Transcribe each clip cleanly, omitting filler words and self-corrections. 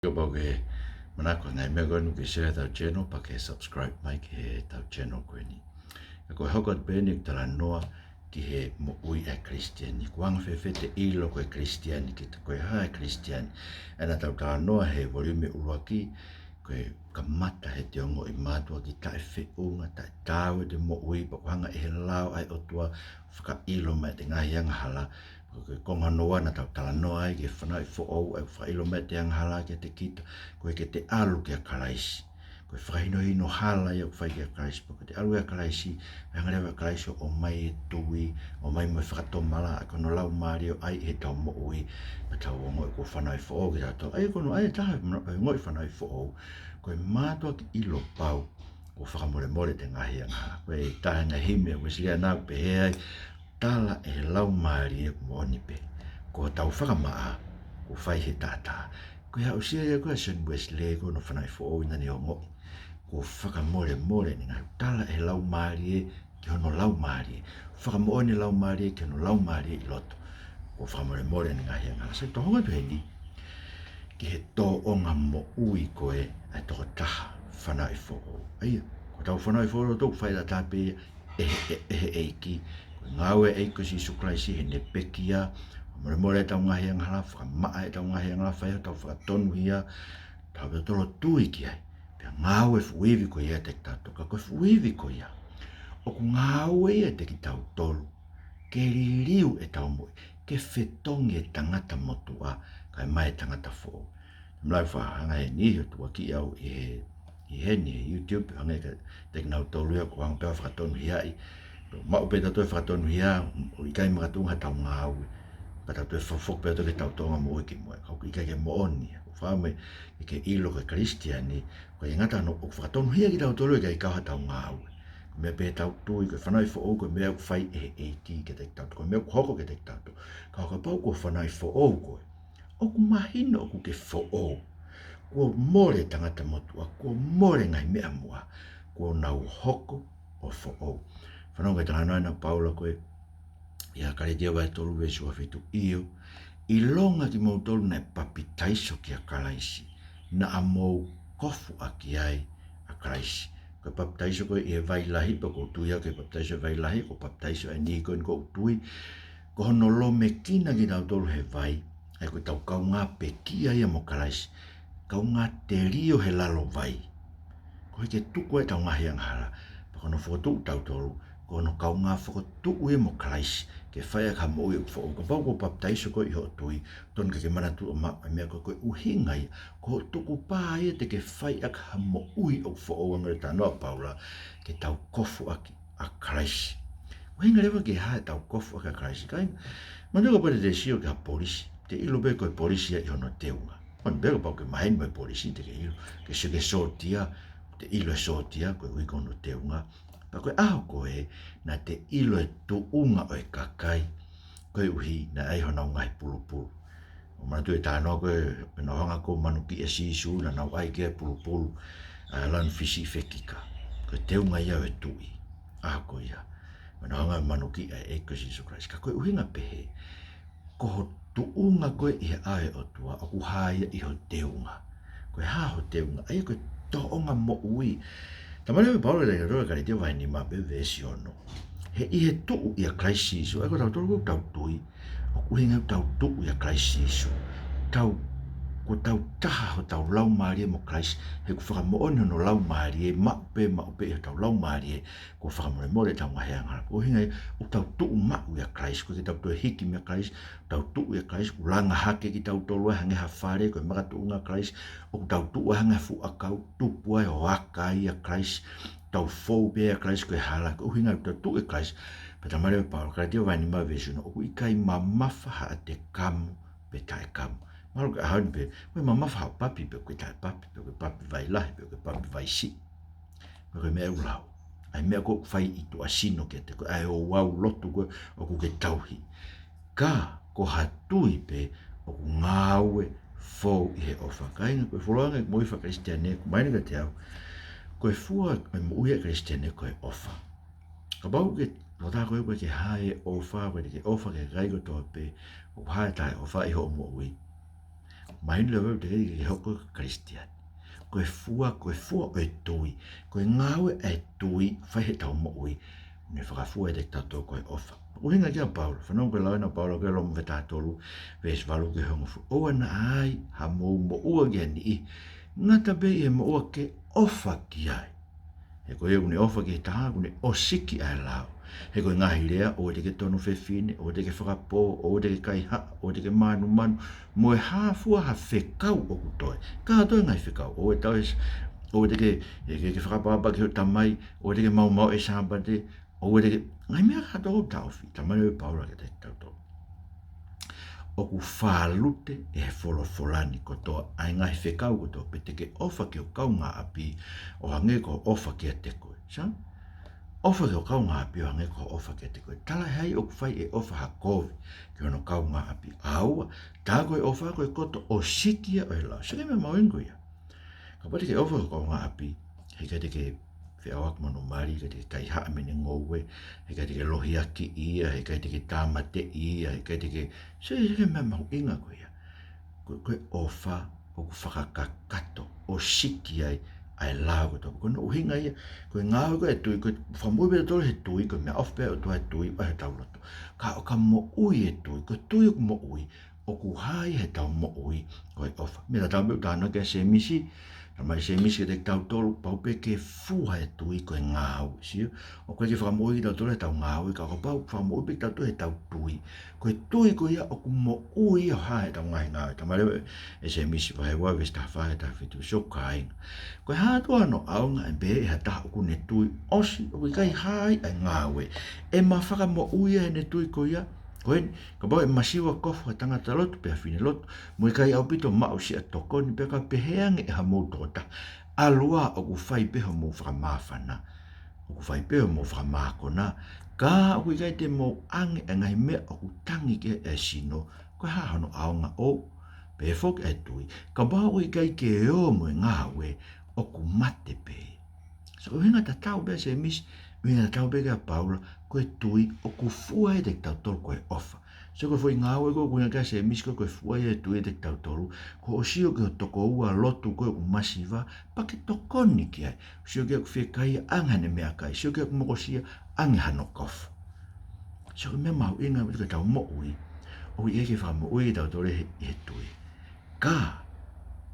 Boge manako ngai me gonu ke share tau channel pa ke subscribe mai ke he tau channel ko ni. Ko hokot benik tala noa ki he mo ui a Christian ni kuang fe te ilo ko Christian ki te ko ha Christian ana tau tala noa he volume uruaki ko kamata he te ongo I matua ki ta fe unga ta tau de mo ui pa hanga e lao ai otua fka ilo mai te ngai yang hala ko konga noa na tau tala noa ai ke whanai fo au e whailo me te anghala ke te kita ko ke te alu ke a karaisi ko whaino ino hala i au whai ke a karaisi ko te alu e a karaisi me hangarewa a karaisi o mai e tui o mai mo whakatomala a kono lau maari o ai e tau mo ui me tau o ngoi ko whanai fo au ke tau ai kono ai taha ngoi whanai fo au ko e mātua ki ilo pau ko whakamore more te ngahi anghala ko e taha nga hime o wesilia nau pe he ai tala e lau maari e mooni pe. Ko tau whakamaa, ko whai he tata. Ko hea usia ia koe St. Wesley ko no whanai fo o inani o ngoi. Ko whakamore more ni ngā tala e lau maari e ki hono lau maari e. Whakamooni lau maari e ki hono lau maari e I loto. Ko whakamore more ni ngā hea ngā. Sai tohonga tu he ni. Ki he tō onga mo ui koe ai toko taha whanai fo o. Aia, ko tau whanai fo o tōku whai da tāpe e eiki. Ngawe e ko si sukraisi he ne pekia more tau ngahi ang hala whakamaa e tau ngahi ang hala whai tau whakatonu ia tau pe tolo tui ki ai pe ngawe fuivi ko ia te tato ka ko fuivi ko ia o ku ngawe e te ki tau tolu ke ririu e tau moi ke whetongi e tangata motua kai mai tangata fo mlai wha hanga he ni ho tua ki au i he ni YouTube hanga e te nau tolu ia ko hanga pe whakatonu ia i ma upe tato e whakatonu hia o i kai makatunga tau ngāu pa tato e whawhok pe tato ke tau tonga mo ike moe kau i kai ke mooni o whame i ke ilo ke Christiani ko i ngata no o whakatonu hia ki tau tolu e kai kaha tau ngāu me pe tau tui ko whanai fo o ko mea ku whai e ki ke te tatu ko mea ku hoko ke te tatu kau ka pau ko whanai fo o ko o ku mahino o ku ke fo o ko more tangata motua ko more ngai mea mua ko nau hoko o fo o whanau kai tanga noina Paula koe ia kare dia wai tolu wesu a fitu iyo I longa ki mou tolu na papi taiso ki a karaisi na a mou kofu a ki ai a karaisi ko papi taiso koe I vai lahi pa ko tuia ke papi taiso vai lahi ko papi taiso e ni koe ko utui ko hono lo me kina ki tau tolu he vai ai koe tau kau ngā pe kia ia mo karaisi kau ngā te rio he lalo vai ko he ke tuku e tau ngahi anghala pa kono whotu tau tolu kono kau ngā whakotui mo karaisi ke whaia ka mo ui uwha o ka pau ko paptaiso ko I ho tui ton ke manatu o mak mea ko koe uhingai ko tuku pā ia te ke whaia ka mo ui o uwha o angare tā noa Paula ke tau kofu aki a karaisi uhinga rewa ke hae tau kofu aki a karaisi kai manuka pare te sio ke ha polisi te ilo be koe polisi I hono teunga on bega pau ke mahen mai polisi te ke ilo ke se ke sotia te ilo e sotia koe ui kono teunga pa koe aho koe na te ilo e tu unga o e kakai koe uhi na ai honau ngai pulu pulu o manatu e tānoa koe pena honga ko manuki e sisu na nau ai kia pulu pulu lan fisi fekika koe te unga ia o e tui aho koe ia pena honga manuki e koe sisu krais ka koe uhinga pehe ko tu unga koe I ae o tua o kuhaia I ho te unga koe ha ho te unga ai koe to onga mo ui Tamane me Paula le roa kare te vai ni ma be vesi ono. He I he tuu I a crisis. Ai ko tau tolu tau tui. O kuhinga tau tuu I a crisis. Tau ko tau taha ho tau lau maari mo crisis. He ku whakamooni no lau maari ma upe he tau lau maari ko whakamore more tau ngahe angara. Ko hinga o tau tuu ma I a crisis. Ko ke tau tue hiki me a crisis. Tau tuu I a crisis. Ku langa hake ki tau tolu hange ha whare ko maka tuu nga crisis. O tau tuu hange fu a kau tupu ai o aka I a crisis. Tau fou pe a crisis ko hala ko hinga tau tuu I crisis. Pata mare pa ka te vai ni ma vesu no ku ikai ma mafa ha te kamu pe tai kamu. Malu ka hau pe, koe mama whao papi pe koe tai papi, pe koe papi vai lahi, pe koe papi vai si. Pe koe mea ulau. Ai mea koe whai I tu asino ke te koe, ai o wau lotu koe o ku ke tauhi. Ka ko hatui pe o ku ngāwe fau I he ofa. Ka inga koe wholoanga moi wha Christiane, ku maina ka te au. Koe fua koe mo uia Christiane koe ofa. Ka bau ke rota koe koe ke hae ofa, koe ke ofa ke gai ko toa pe, o hae tai ofa I ho mo ui. mai le ve te ke hoko Christian koe fua o tui koe ngawe e tui fai he tau mo ui ne whakafua e te tato koe ofa uhinga kia Paulo whanau koe launa Paulo koe lomu ve tatolu ves valu ke hongo fu oa na ai ha mo ua kia ni i ngata be e mo ua ke ofa ki ai he koe une ofa ki taha kune o siki ai lao he koe ngahi rea o te ke tonu whewhine o te ke whakapo o te ke kai ha o te ke manu mo e hafua ha whekau o kutoe ka toi ngai whekau o e tau o te ke whakapapa ki o tamai o te ke mau e sāpate o te ke ngai mea kato o tauwhi tamai o paura ke te tauto o ku whālute e he wholani kotoa ai ngai whekau kotoa pe te ke ofa ki o kaunga api o hange ko ofa ki a te koe sa? Ofa ki o kaunga api o hange ko ofa ki a te koe tala hei o ku whai e ofa ha kovi ki ono kaunga api aua tā koe ofa koe koto o sikia o he lau sake me mauengo ia ka pati ke ofa ki o kaunga api he ka te ke whiawak manu mari ka te ke kai haa mene ngowe he ka te ke lohi aki ia he ka te ke tāmate ia he ka te ke sake me mauenga koe ia koe ofa o ku whakakakato o siki ai lao ko tō kono uhinga ia koe ngāwe koe tui koe whamui pēta tōre he tui koe mea off pēta tōre he tui o he tauloto ka o ka mo ui he tui koe tui o ku mo ui o ku hai he tau mo ui koe ofa mea tau meu tāna kia se misi mai se misi ke te tau tolu pau pe ke fuha e tui koe ngāu sio o koe ke whakamoi ki tau tolu he tau ngāu ka ko pau whakamoi pe tau tolu he tau tui koe tui koe ia o ku mo ui o hae tau ngai ngāu ta mai e se misi wahe wa vesta whae ta whitu so kāinga koe hātua no aunga e be e hata o ku ne tui osi o koe kai hai ai ngāu e ma whakamo ui e ne tui koe ia koe ka bau e masiwa kofu ha tangata lotu pe hawhine lotu mo i kai au pito mao si a toko ni pe ka peheange e ha mou tota alua o ku whai peho mou whakamawhana o ku whai peho mou whakamākona ka o ku i kai te mou ange e ngai mea o ku tangi ke e sino koe hahano aonga o pe fok e tui ka bau i kai ke o mo e ngāwe o ku mate pe so hinga ta tau be se mis minga tau be ka Paula koe tui o ku fua e te tau tolu koe ofa. So koe fwoi ngāwe koe kuinga kai se mis koe fua e tui e te tau tolu ko o sio ke o toko ua lotu koe u masiva pa ke tokoni ki ai. Sio ke o whikai angane mea kai. Sio ke o mokosia ange hano kofa. So koe mea mau inga me tau mo ui o i eke wha mo ui e tau tolu he tui. Ka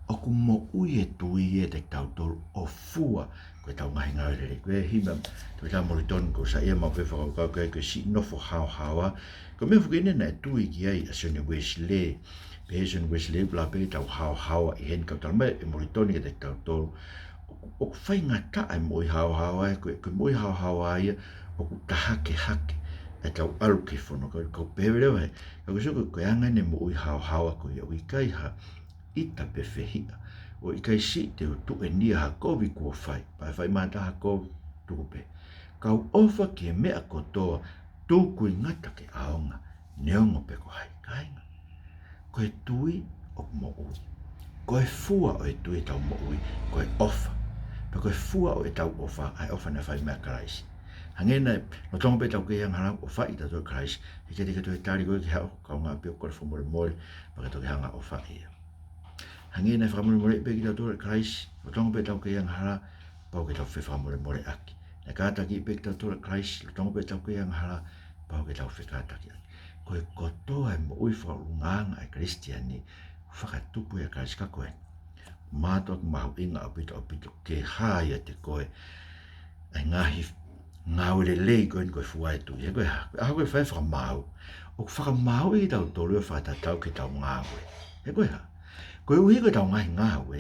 o ku mo ui e tui e te tau tolu o fua koe tau ngahi ngā rere koe hima koe tau moriton ko sa ia mau koe whakau koe si nofo hao hawa ko mea whukene na e tui ki ai a Sone Wesley pe Sone Wesley bla pe tau hao hawa i hen kau tala mai e moriton i te tau tolu o ku whai ngata ai moi hao hawa koe moi hao hawa ia o ku tahake hake e tau alu ke whono ko pewe wai ko so koe angane mo ui hao hawa koe o i kai ha ita pe whehia o i kai si te o tu e nia ha kovi kua whai pai whai mata ha kovi tuku pe kau ofa ki e mea kotoa tuku i ngata ke aonga neongo pe ko hai kainga koe tui o mo ui koe fua o e tui tau mo ui koe ofa pe koe fua o e tau ofa ai ofa na whai mea karaisi hangena no tongo pe tau ke yang hana o whai ta tau karaisi he ke te tari koe ki hao kau ngā pio kore whamore mole pa ke tau ke hanga o whai ia hangi na whamore more pe ki tau tore Christ o tongo pe tau ke yang hara pau ke tau whi whamore more aki na kāta ki pe ki tau tore Christ o tongo pe tau ke yang hara pau ke tau whi kāta ki aki koe kotoa e mo ui whaurunganga e Christiani whakatupu e Christ ka koe mātua ki mahu inga apito ke haia te koe ai ngahi ngāwere lei koe ni koe fuai tu e koe ha koe whai whakamau o whakamau i tau tolu e whakatatau ki tau ngāwe e koe ha koe uhi koe tau ngahi ngāwe,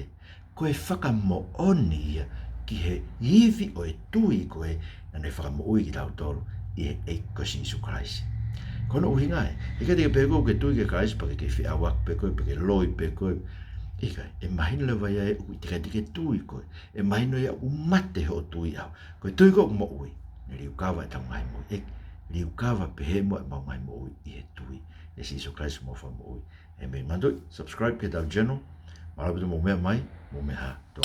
koe whakamo oni ia ki he iwi o e tui koe na ne whakamo ui ki tau tolu i e kosi Isu Kraisi. Kono uhi ngai, e ka te peko ke tui ke Kraisi pa ke whi awak pe koe, pa ke loi pe koe. E kai, e mahino le vai ai ui te tui koe, e mahino ia umate ho tui au. Koe tui koe mo ui, ne riu kawa e tau ngahi mo ui, riu kawa pe he mo e mau ngahi mo ui i he tui. E si Isu Kraisi mo wha mo ui. E me mandoi, subscribe ke tau channel, marapito mo mea mai, mo mea ha, tō